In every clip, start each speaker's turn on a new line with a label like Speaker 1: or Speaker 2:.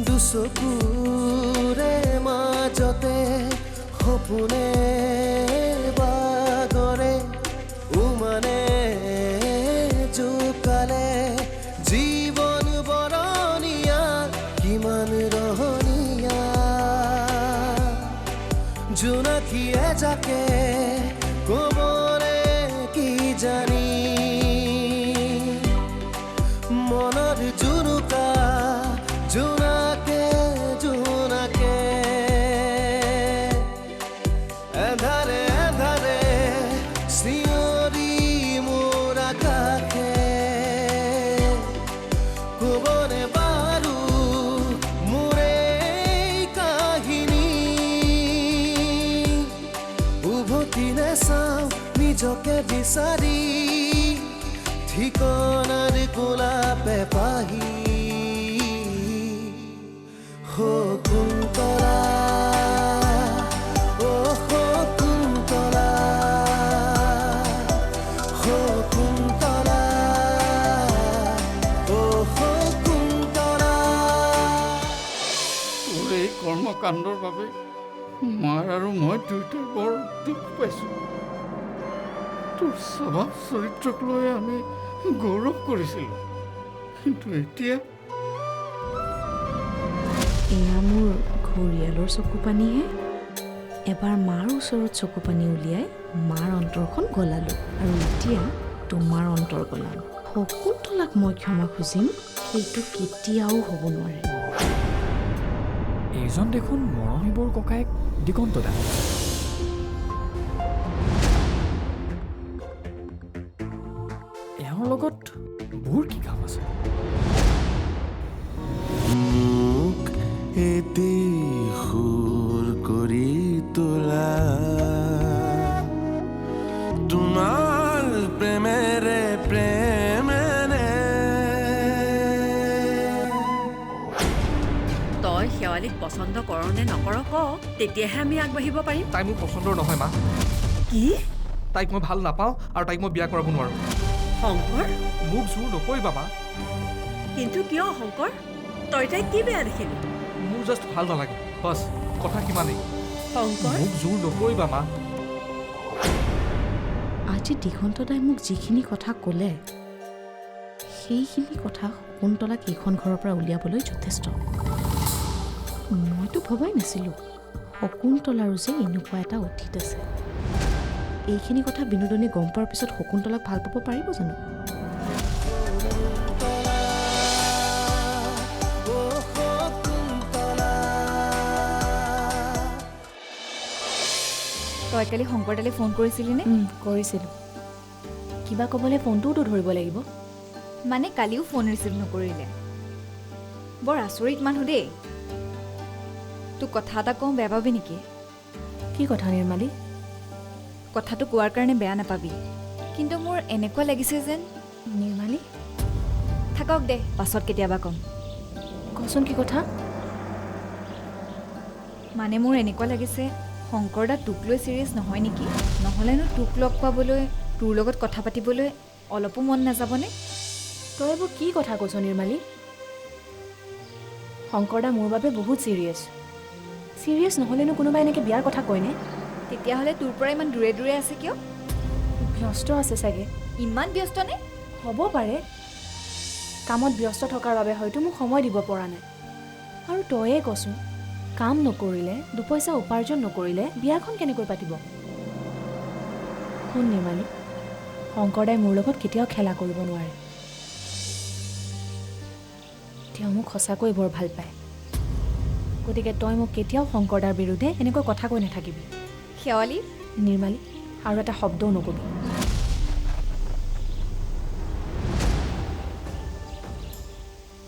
Speaker 1: দুচকুৰে মাজতে সপোনে বাগৰে উমানে জোকালে জীৱন বৰণীয়া কিমান ৰহণীয়া জোনাকীয়ে যাকে কবৰে কি জানি মনৰ জুনুকা জোনাকে জোনাকে এন্ধাৰে এন্ধাৰে চিঞৰি মোৰ আকাশে কবনে বাৰু মোৰে কাহিনী উভতি নাচাওঁ নিজকে বিচাৰি ঠিকনাৰ গোলাপে পাহি শকুন্তলা ও শকুন্তলা শকুন্তলা ও শকুন্তলা
Speaker 2: তোৰ এই কৰ্মকাণ্ডৰ বাবে মাৰ আৰু মই দুয়োটাই বৰ দুখ পাইছোঁ তোৰ স্বভাৱ চৰিত্ৰক লৈ আমি গৌৰৱ কৰিছিলোঁ কিন্তু এতিয়া
Speaker 3: এয়া মোৰ ঘৰিয়ালৰ চকু পানীহে এবাৰ মাৰ ওচৰত চকু পানী উলিয়াই মাৰ অন্তৰখন গলালোঁ আৰু এতিয়া তোমাৰ অন্তৰ গলালোঁ শকুন্তলাক মই ক্ষমা খুজিম সেইটো কেতিয়াও হ'ব নোৱাৰে
Speaker 4: এইজন দেখোন মৰমিবৰ ককায়েক দিগন্ত দা এওঁৰ লগত বৰ কি কাম আছে
Speaker 1: মোক এটি সুৰ কৰি তোলা তোমাৰ প্ৰেমেৰে প্ৰেমেৰে
Speaker 5: তই শেৱালীক পচন্দ কৰ নে নকৰ ক তেতিয়াহে আমি আগবাঢ়িব পাৰিম
Speaker 4: তাই মোৰ পচন্দৰ নহয় মা
Speaker 5: কি
Speaker 4: তাইক মই ভাল নাপাওঁ আৰু তাইক মই বিয়া কৰাব নোৱাৰোঁ
Speaker 5: শংকৰ
Speaker 4: মোক জোৰ নকৰিবা মা
Speaker 5: কিন্তু কিয় শংকৰ তই তাইক কি বেয়া দেখিলি
Speaker 4: মোৰ জাষ্ট ভাল নালাগে বাছ কথা কিমানেই
Speaker 5: শংকৰ
Speaker 4: মোক জোৰ নকৰিবা মা
Speaker 3: আজি দিগন্তদাই মোক যিখিনি কথা ক'লে সেইখিনি কথা শকুন্তলাক এইখন ঘৰৰ পৰা উলিয়াবলৈ যথেষ্ট মইতো ভবাই নাছিলোঁ শকুন্তলাৰো যে এনেকুৱা এটা অতীত আছে এইখিনি কথা বিনোদনী গম পোৱাৰ পিছত শকুন্তলাক ভাল পাব পাৰিব জানো
Speaker 6: তই কালি শংকৰদালে ফোন কৰিছিলিনে
Speaker 3: কৰিছিলোঁ কিবা ক'বলৈ ফোনটোওতো ধৰিব লাগিব
Speaker 6: মানে কালিও ফোন ৰিচিভ নকৰিলে বৰ আচৰিত মানুহ দেই তোক কথা এটা কওঁ বেয়া পাবি নেকি
Speaker 3: কি কথা নিৰ্মালী
Speaker 6: কথাটো কোৱাৰ কাৰণে বেয়া নাপাবি কিন্তু মোৰ এনেকুৱা লাগিছে যেন
Speaker 3: নিৰ্মালী
Speaker 6: থাকক দে পাছত কেতিয়াবা ক'ম
Speaker 3: কচোন কি কথা
Speaker 6: মানে মোৰ এনেকুৱা লাগিছে শংকৰদা তোক লৈ চিৰিয়াছ নহয় নেকি নহ'লেনো তোক লগ পাবলৈ তোৰ লগত কথা পাতিবলৈ অলপো মন নাযাবনে
Speaker 3: তই এইবোৰ কি কথা কৈছ নিৰ্মালী শংকৰদা মোৰ বাবে বহুত চিৰিয়াছ নহ'লেনো কোনোবাই এনেকৈ বিয়াৰ কথা কয়নে
Speaker 6: তেতিয়াহ'লে তোৰ পৰা ইমান দূৰে দূৰে আছে কিয়
Speaker 3: ব্যস্ত আছে চাগে
Speaker 6: ইমান ব্যস্ত নে
Speaker 3: হ'ব পাৰে কামত ব্যস্ত থকাৰ বাবে হয়তো মোক সময় দিব পৰা নাই আৰু তয়ে কচোন কাম নকৰিলে দুপইচা উপাৰ্জন নকৰিলে বিয়াখন কেনেকৈ পাতিব শুন নিৰ্মালী শংকৰদাই মোৰ লগত কেতিয়াও খেলা কৰিব নোৱাৰে তেওঁ মোক সঁচাকৈ বৰ ভাল পায় গতিকে তই মোক কেতিয়াও শংকৰদাৰ বিৰুদ্ধে এনেকৈ কথা কৈ নাথাকিবি
Speaker 6: শেৱালী
Speaker 3: নিৰ্মালী আৰু এটা শব্দও নকবি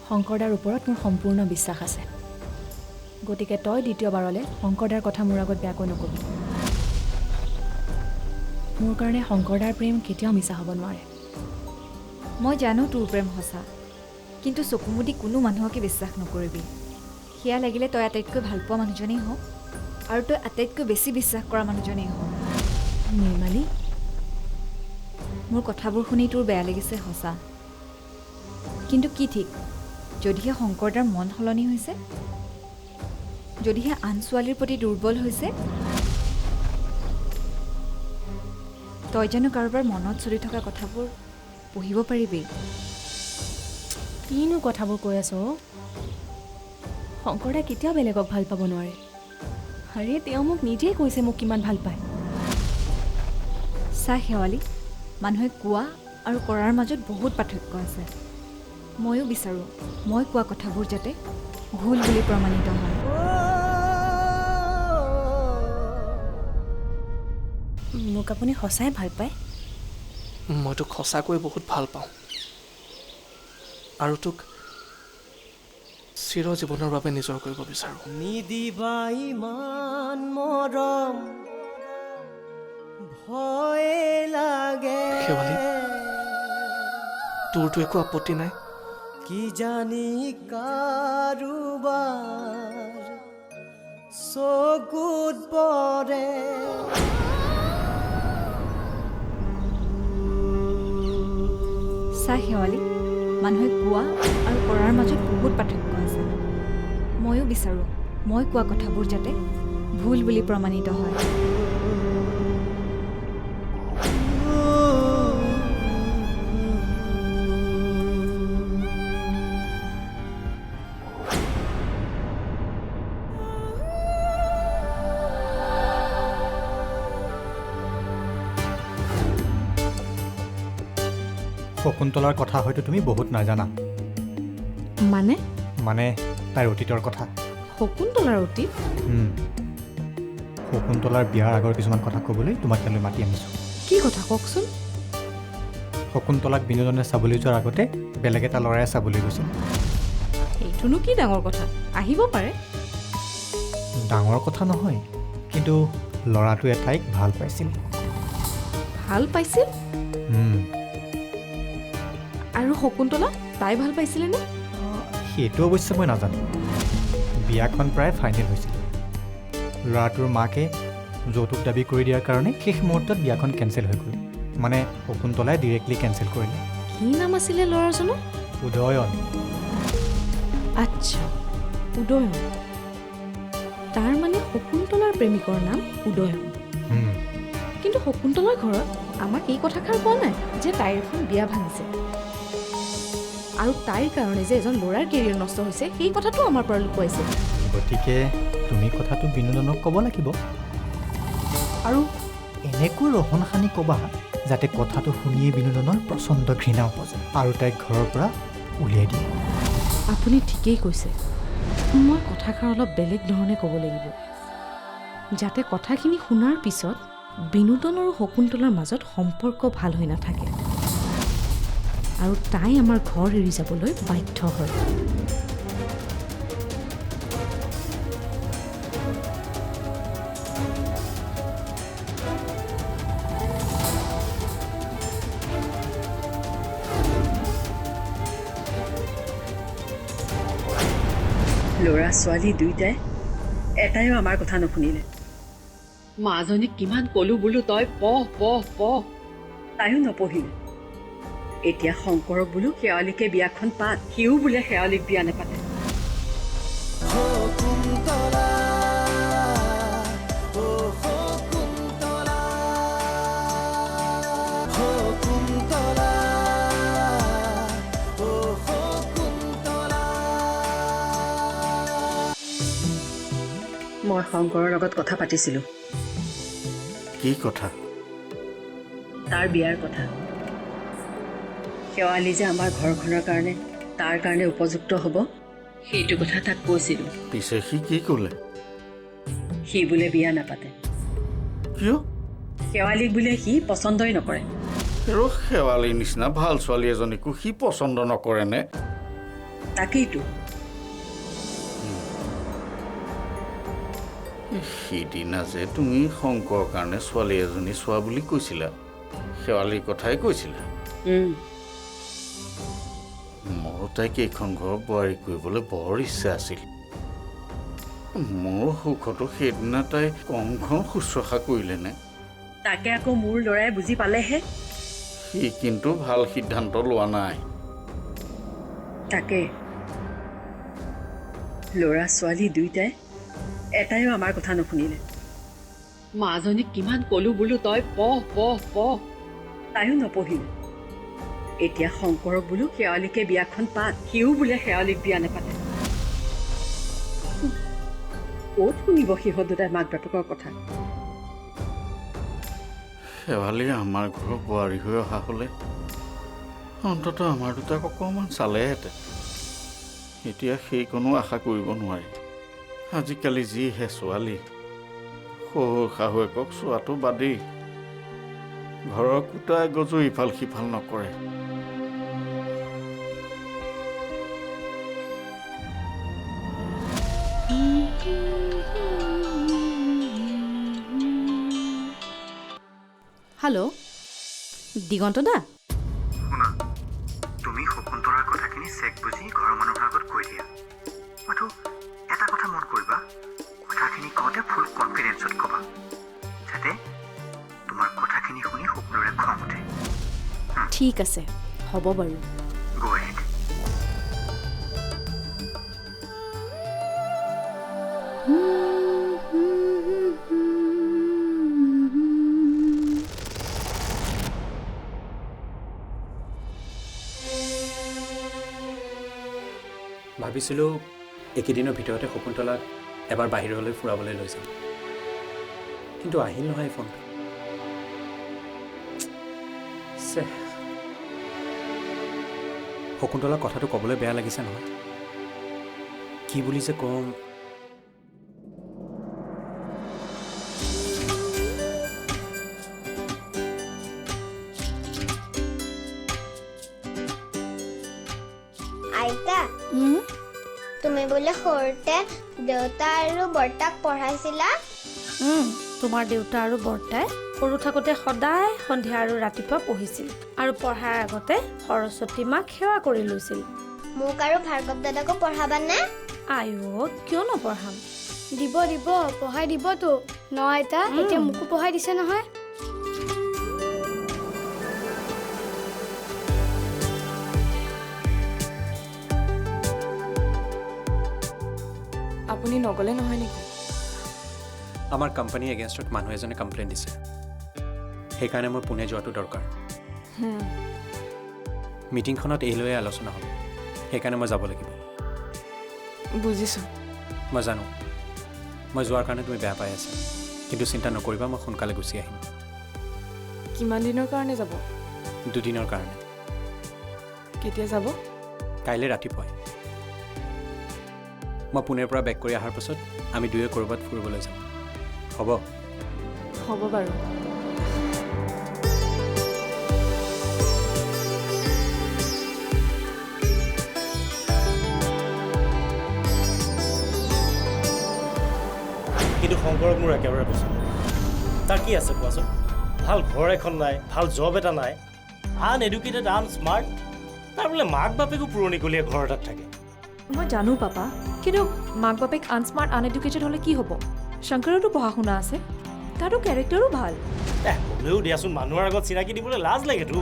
Speaker 3: শংকৰদাৰ ওপৰত মোৰ সম্পূৰ্ণ বিশ্বাস আছে গতিকে তই দ্বিতীয়বাৰলৈ শংকৰদাৰ কথা মোৰ আগত বেয়াকৈ নকবি মোৰ কাৰণে শংকৰদাৰ প্ৰেম কেতিয়াও মিছা হ'ব নোৱাৰে
Speaker 6: মই জানো তোৰ প্ৰেম সঁচা কিন্তু চকুমুদি কোনো মানুহকে বিশ্বাস নকৰিবি সেয়া লাগিলে তই আটাইতকৈ ভাল পোৱা মানুহজনেই হওক আৰু তই আটাইতকৈ বেছি বিশ্বাস কৰা মানুহজনেই হওক
Speaker 3: নিৰ্মালী
Speaker 6: মোৰ কথাবোৰ শুনি তোৰ বেয়া লাগিছে সঁচা কিন্তু কি ঠিক যদিহে শংকৰদাৰ মন সলনি হৈছে, যদিহে আন ছোৱালীৰ প্ৰতি দুৰ্বল হৈছে, তই জানো কাৰোবাৰ মনত চলি থকা কথাবোৰ পঢ়িব পাৰিবি?
Speaker 7: কিনো কথাবোৰ কৈ আছ? শংকৰদাই কেতিয়াও বেলেগক ভাল পাব নোৱাৰে। আৰে তেওঁ মোক নিজেই কৈছে মোক কিমান ভাল পায়।
Speaker 6: চা শেৱালি, মানুহে কোৱা আৰু কৰাৰ মাজত বহুত পাৰ্থক্য আছে। ময়ো বিচাৰোঁ মই কোৱা কথাবোৰ যাতে ভুল বুলি প্ৰমাণিত হয়।
Speaker 7: মোক আপুনি সঁচাই ভাল পায়?
Speaker 4: মই তোক সঁচাকৈ বহুত ভাল পাওঁ আৰু তোক চিৰ জীৱনৰ বাবে নিজৰ কৰিব বিচাৰোঁ।
Speaker 8: নিদিবা ইমান মৰম ভয় লাগে
Speaker 4: শেৱালি, তোৰতো একো আপত্তি নাই?
Speaker 8: কি জানি কাৰোবাৰ চকুত পৰে
Speaker 6: চা শেৱালি, মানুহে কোৱা আৰু কৰাৰ মাজত বহুত পাৰ্থক্য আছে। ময়ো বিচাৰোঁ মই কোৱা কথাবোৰ যাতে ভুল বুলি প্ৰমাণিত হয়।
Speaker 9: শকুন্তলাৰ কথা হয়তো তুমি বহুত নাজানা।
Speaker 3: মানে
Speaker 9: মানে তাইৰ অতীতৰ কথা।
Speaker 3: শকুন্তলাৰ অতীত?
Speaker 9: শকুন্তলাৰ বিয়াৰ আগৰ কিছুমান কথা ক'বলৈ তোমাক ইয়ালৈ মাতি আনিছোঁ।
Speaker 3: কি কথা কওকচোন?
Speaker 9: শকুন্তলাক বিনোদনে চাবলৈ যোৱাৰ আগতে বেলেগ এটা ল'ৰাই চাবলৈ গৈছিল।
Speaker 3: সেইটোনো কি ডাঙৰ কথা? আহিব পাৰে।
Speaker 9: ডাঙৰ কথা নহয়, কিন্তু ল'ৰাটোৱে তাইক ভাল পাইছিল।
Speaker 3: ভাল পাইছিল? আৰু শকুন্তলা তাই ভাল পাইছিলেনে?
Speaker 9: সেইটো অৱশ্যে মই নাজানো। বিয়াখন প্ৰায় ফাইনেল হৈছিল। ল'ৰাটোৰ মাকে যৌতুক দাবী কৰি দিয়াৰ কাৰণে শেষ মুহূৰ্তত বিয়াখন কেঞ্চেল হৈ গ'ল। মানে শকুন্তলাই ডিৰেক্টলি কেঞ্চেল কৰিলে।
Speaker 3: কি নাম আছিলে ল'ৰাজনৰ?
Speaker 9: উদয়ন।
Speaker 3: আচ্ছা, উদয়ন। তাৰ মানে শকুন্তলাৰ প্ৰেমিকৰ নাম উদয়ন। কিন্তু শকুন্তলাৰ ঘৰত আমাক এই কথাষাৰ কোৱা নাই যে তাইৰ এখন বিয়া ভাঙিছে আৰু তাইৰ কাৰণে যে এজন ল'ৰাৰ কেৰিয়াৰ নষ্ট হৈছে সেই কথাটো আমাৰ পৰা লুকুৱাইছে।
Speaker 9: গতিকে তুমি কথাটো বিনোদনক ক'ব লাগিব আৰু এনেকৈ ৰহন সানি ক'বা যাতে কথাটো শুনিয়ে বিনোদনৰ প্ৰচণ্ড ঘৃণা উপজে আৰু তাইক ঘৰৰ পৰা উলিয়াই দিয়ে।
Speaker 3: আপুনি ঠিকেই কৈছে। মই কথাষাৰ অলপ বেলেগ ধৰণে ক'ব লাগিব যাতে কথাখিনি শুনাৰ পিছত বিনোদন আৰু শকুন্তলাৰ মাজত সম্পৰ্ক ভাল হৈ নাথাকে আৰু তাই আমাৰ ঘৰ এৰি যাবলৈ বাধ্য হয়।
Speaker 5: ল'ৰা ছোৱালী দুয়োটাই এটাইও আমাৰ কথা নুশুনিলে। মাজনীক কিমান ক'লো বোলো তই পঢ় পঢ় পঢ়, তাইও নপঢ়িলে। এতিয়া শংকৰক বোলো শেৱালিকে বিয়াখন পাত, সিও বোলে শেৱালিক বিয়া নেপাতে।
Speaker 8: শকুন্তলা ও শকুন্তলা শকুন্তলা ও শকুন্তলা।
Speaker 5: মই শংকৰৰ লগত কথা পাতিছিলোঁ।
Speaker 1: কি কথা?
Speaker 5: তাৰ বিয়াৰ কথা। শেৱালি যে আমাৰ ঘৰখনৰ কাৰণে তাৰ কাৰণে উপযুক্ত হ'ব সেইটো কথা তাক কৈছিলোঁ।
Speaker 1: পিছে সি কি ক'লে?
Speaker 5: সি বোলে বিয়া নাপাতে।
Speaker 1: কিয়?
Speaker 5: শেৱালিক বোলে সি পচন্দই নকৰে।
Speaker 1: আৰু শেৱালিৰ নিচিনা ভাল ছোৱালী এজনীকো সি পচন্দ নকৰেনে?
Speaker 5: তাকেইতো।
Speaker 1: সিদিনা যে তুমি শংকৰ কাৰণে ছোৱালী এজনী চোৱা বুলি কৈছিলা, শেৱালিৰ কথাই কৈছিলা। মোৰো তাইক এইখন ঘৰৰ বোৱাৰী কৰিবলৈ বৰ ইচ্ছা আছিল। মোৰ সুখতো সেইদিনা তাই কমখন শুশ্ৰূষা কৰিলেনে?
Speaker 5: তাকে আকৌ মোৰ ল'ৰাই বুজি পালেহে।
Speaker 1: সি কিন্তু ভাল সিদ্ধান্ত লোৱা নাই।
Speaker 5: তাকে ল'ৰা ছোৱালী দুইটাই এটাইও আমাৰ কথা নুশুনিলে। মাজনীক কিমান ক'লো বোলো তই পঢ় পঢ় পঢ়, তাইও নপঢ়িলে। এতিয়া শংকৰক বোলো শেৱালিকে বিয়াখন পাত, সিও বোলে শেৱালিক বিয়া নেপাতে। ক'ত শুনিব সিহঁত দুটাই মাক বাপেকৰ কথা?
Speaker 1: শেৱালি আমাৰ ঘৰৰ বোৱাৰী হৈ অহা হ'লে অন্ততঃ আমাৰ দুটাক অকণমান চালেহেঁতেন। এতিয়া সেই কোনো আশা কৰিব নোৱাৰি। আজিকালি যিহে ছোৱালী, শহুৰ শাহুৱেকক চোৱাটো বাদেই, ঘৰৰ কুটা এগজো ইফাল সিফাল নকৰে।
Speaker 3: হেল্ল', দিগন্ত দা?
Speaker 9: শুনা, তুমি শকুন্তলাৰ কথাখিনি চেক বুজি ঘৰৰ মানুহৰ আগত কৈ দিয়া। মাথো এটা কথা মন কৰিবা, কথাখিনি কওঁতে ফুল কনফিডেন্সত ক'বা, যাতে তোমাৰ কথাখিনি শুনি সকলোৰে খং উঠে।
Speaker 7: ঠিক আছে, হ'ব বাৰু।
Speaker 9: গো এহেড।
Speaker 10: ভাবিছিলোঁ এইকেইদিনৰ ভিতৰতে শকুন্তলাক এবাৰ বাহিৰলৈ ফুৰাবলৈ লৈ যাম, কিন্তু আহিল নহয় ফোনটো। শকুন্তলাৰ কথাটো ক'বলৈ বেয়া লাগিছে নহয়, কি বুলি যে ক'ম।
Speaker 11: আইতা, তুমি বোলে সৰুতে দেউতা আৰু বৰ্তাক পঢ়াইছিলা?
Speaker 12: তোমাৰ দেউতা আৰু বৰ্তাই সৰু থাকোঁতে সদায় সন্ধিয়া আৰু ৰাতিপুৱা পঢ়িছিল আৰু পঢ়াৰ আগতে সৰস্বতী মাক সেৱা কৰি লৈছিল।
Speaker 11: মোক আৰু ভাৰ্গৱ দাদাকো পঢ়াবানে?
Speaker 12: আইঅ', কিয় নপঢ়াম?
Speaker 13: দিব দিব, পঢ়াই দিবতো ন আইতা? এতিয়া মোকো পঢ়াই দিছে নহয়।
Speaker 7: আপুনি নগ'লে নহয় নেকি?
Speaker 10: আমাৰ কোম্পানীৰ এগেইনষ্টত মানুহ এজনে কমপ্লেইন দিছে, সেইকাৰণে মই পুনে যোৱাটো দৰকাৰ। মিটিংখনত এই লৈয়ে আলোচনা হ'ব, সেইকাৰণে মই যাব লাগিব।
Speaker 7: বুজিছোঁ।
Speaker 10: মই জানো মই যোৱাৰ কাৰণে তুমি বেয়া পাই আছা, কিন্তু চিন্তা নকৰিবা, মই সোনকালে গুচি আহিম।
Speaker 7: কিমান দিনৰ কাৰণে যাব?
Speaker 10: 2 দিনৰ কাৰণে।
Speaker 7: কেতিয়া যাব?
Speaker 10: কাইলৈ ৰাতিপুৱাই। মই পুনেৰ পৰা বেক কৰি অহাৰ পাছত আমি দুয়ো ক'ৰবাত ফুৰিবলৈ যাম, হ'ব?
Speaker 7: হ'ব বাৰু।
Speaker 14: কিন্তু শংকৰক মোৰ একেবাৰে পচন্দ। তাৰ কি আছে কোৱাচোন? ভাল ঘৰ এখন নাই, ভাল জব এটা নাই, আনএডুকেটেড, আনস্মাৰ্ট, তাৰ বোলে মাক বাপেকো পুৰণিকলীয়া ঘৰ এটাত থাকে।
Speaker 6: মই জানো পাপা, কিন্তু মাক বাপেক আনস্মাৰ্ট আনএডুকেটেড হ'লে কি হ'ব? শংকৰতো পঢ়া শুনা আছে, তাৰো কেৰেক্টাৰো ভাল।
Speaker 14: হ'লেও দিয়াচোন, মানুহৰ আগত চিনাকি দিবলৈ লাজ লাগেতো।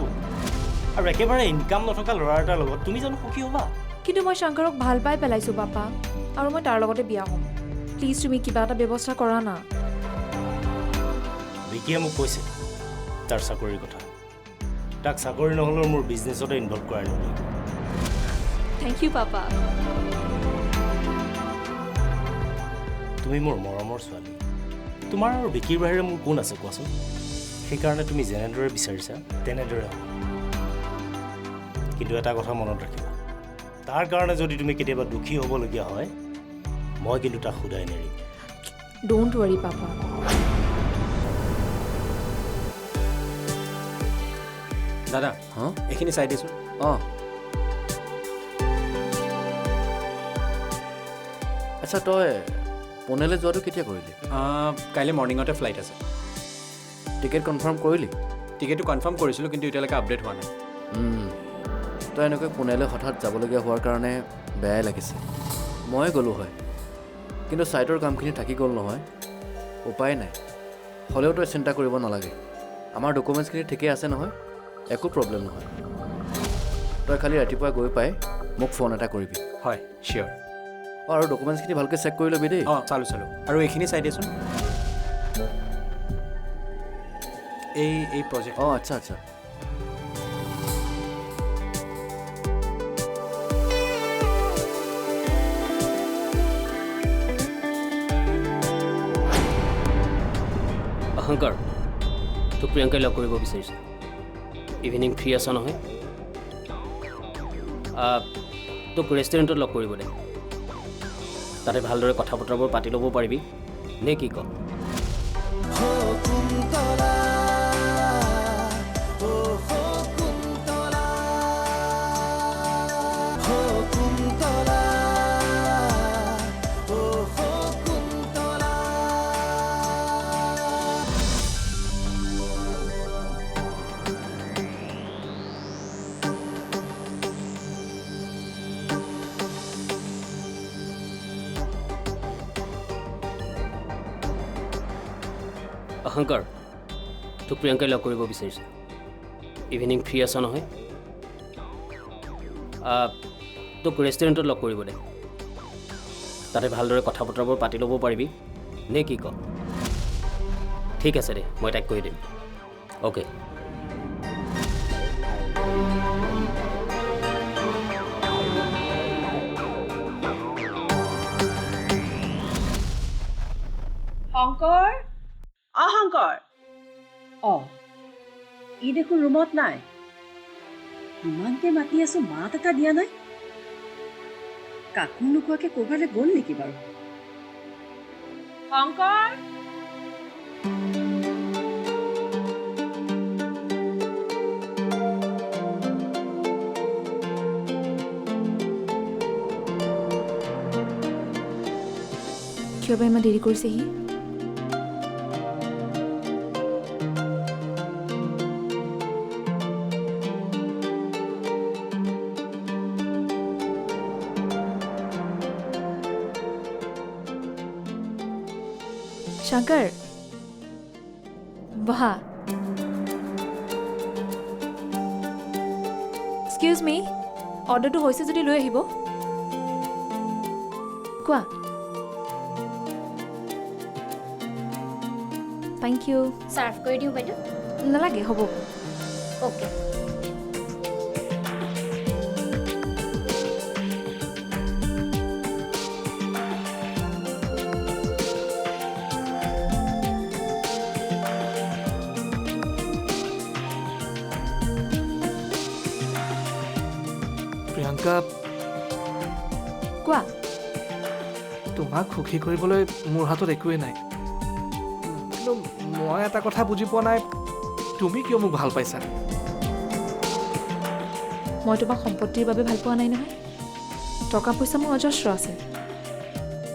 Speaker 14: আৰু একেবাৰে ইনকাম নথকা ল'ৰা এটাৰ লগত তুমি জানো সুখী হ'বা?
Speaker 6: কিন্তু মই শংকৰক ভাল পাই পেলাইছোঁ পাপা, আৰু মই তাৰ লগতে বিয়া হ'ম। প্লিজ তুমি কিবা এটা ব্যৱস্থা কৰা না।
Speaker 14: বিকিয়ে মোক কৈছে তাৰ চাকৰিৰ কথা। তাক চাকৰি নহ'লেও মোৰ বিজনেছতে ইনভল্ভ কৰাই ল'ব লাগিব।
Speaker 6: Thank you papa.
Speaker 14: তুমি মোৰ মৰমৰ ছোৱালী। তোমাৰ আৰু বিকিৰ বাহিৰে মোৰ কোন আছে কোৱাচোন? সেইকাৰণে তুমি যেনেদৰে বিচাৰিছা তেনেদৰে হ'ব। কিন্তু এটা কথা মনত ৰাখিবা, তাৰ কাৰণে যদি তুমি কেতিয়াবা দুখী হ'বলগীয়া হয়, মই কিন্তু তাক সোধাই নেৰিম।
Speaker 6: Don't worry papa.
Speaker 10: দাদা, এইখিনি চাই দিছোঁ।
Speaker 4: আচ্ছা, তই পুনেলৈ যোৱাটো কেতিয়া কৰিলি?
Speaker 10: কাইলৈ মৰ্ণিঙতে ফ্লাইট আছে।
Speaker 4: টিকেট কনফাৰ্ম কৰিলি?
Speaker 10: টিকেটটো কনফাৰ্ম কৰিছিলোঁ, কিন্তু এতিয়ালৈকে আপডেট হোৱা নাই।
Speaker 4: তই এনেকৈ পুনেলৈ হঠাৎ যাবলগীয়া হোৱাৰ কাৰণে বেয়াই লাগিছে। মই গ'লোঁ হয়, কিন্তু ছাইটৰ কামখিনি থাকি গ'ল নহয়, উপায় নাই। হ'লেও তই চিন্তা কৰিব নালাগে, আমাৰ ডকুমেণ্টছখিনি ঠিকেই আছে নহয়, একো প্ৰব্লেম নহয়। তই খালি ৰাতিপুৱা গৈ পাই মোক ফোন এটা কৰিবি।
Speaker 10: হয়, চিয়'ৰ।
Speaker 4: আৰু ডকুমেণ্টছখিনি ভালকৈ চেক কৰি ল'বি দেই।
Speaker 10: অঁ চালোঁ আৰু এইখিনি চাই দিয়েচোন। এই প্ৰজেক্ট।
Speaker 4: অঁ আচ্ছা।
Speaker 15: অহংকাৰ তোক প্ৰিয়ংকাই লগ কৰিব বিচাৰিছে। ইভিনিং ফ্ৰী আছ নহয়? তোক ৰেষ্টুৰেণ্টত লগ কৰিব দে। তাতে ভালদৰে কথা বতৰাবোৰ পাতি ল'ব পাৰিবি নে কি ক? অহংকাৰ তোক প্ৰিয়ংকাই লগ কৰিব বিচাৰিছে। ইভিনিং ফ্ৰী আছ নহয়? তোক ৰেষ্টুৰেণ্টত লগ কৰিব দে। তাতে ভালদৰে কথা বতৰাবোৰ পাতি ল'ব পাৰিবি নে কি ক? ঠিক আছে দে, মই তাইক কৈ দিম। অ'কে।
Speaker 5: শংকৰ শংকৰ ই দেখোন ৰুমত নাই। ইমানকে মাতি আছো, মাত এটা দিয়া নাই। কাকো নোকোৱাকে ক'ৰবালৈ গ'ল নেকি বাৰু? শংকৰ
Speaker 3: কিয় বা ইমান দেৰি কৰিছেহি? শংকৰ বহা। এক্সকিউজ মি, অৰ্ডাৰটো হৈছে যদি লৈ আহিব। কোৱা। Thank U.
Speaker 11: চাৰ্ভ কৰি দিওঁ বাইদেউ?
Speaker 3: নালাগে, হ'ব।
Speaker 11: অ'কে।
Speaker 16: প্ৰিয়ংকা,
Speaker 3: কোৱা।
Speaker 16: তোমাক সুখী কৰিবলৈ মোৰ হাতত একোৱেই নাই, কিন্তু মই এটা কথা বুজি পোৱা নাই, তুমি কিয় মোক ভাল পাইছা?
Speaker 3: মই তোমাক সম্পত্তিৰ বাবে ভাল পোৱা নাই নহয়। টকা পইচা মোৰ অজস্ৰ আছে।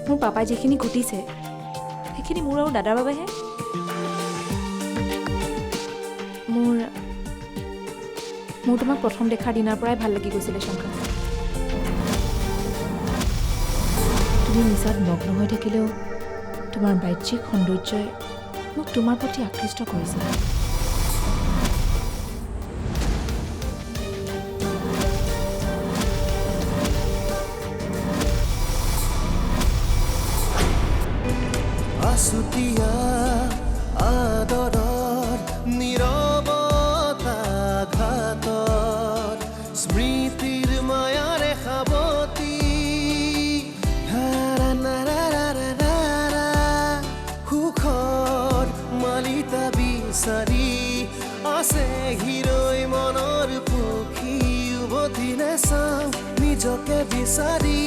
Speaker 3: মোৰ পাপাই যিখিনি ঘটিছে সেইখিনি মোৰ আৰু দাদাৰ বাবেহে। মোৰ তোমাক প্ৰথম দেখাৰ দিনাৰ পৰাই ভাল লাগি গৈছিলে শংকৰ। তুমি নিচাত মগ্ন হৈ থাকিলেও তোমাৰ বাহ্যিক সৌন্দৰ্যই মোক তোমাৰ প্ৰতি আকৃষ্ট কৰিছে।
Speaker 8: আছুতীয়া আদৰৰ নীৰৱতা ঘাতত স্মৃতিৰ মায়াৰে সাৱতি সুখৰ মালিতা বিচাৰি আছে হিৰৈ মনৰ পক্ষী উভতি নাচাওঁ নিজকে বিচাৰি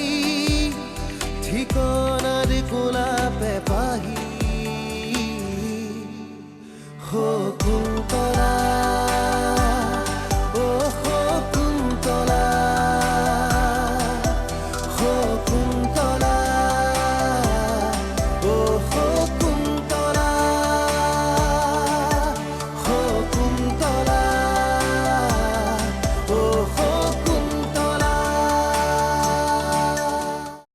Speaker 8: ঠিকনাৰ গোলাপে পাহি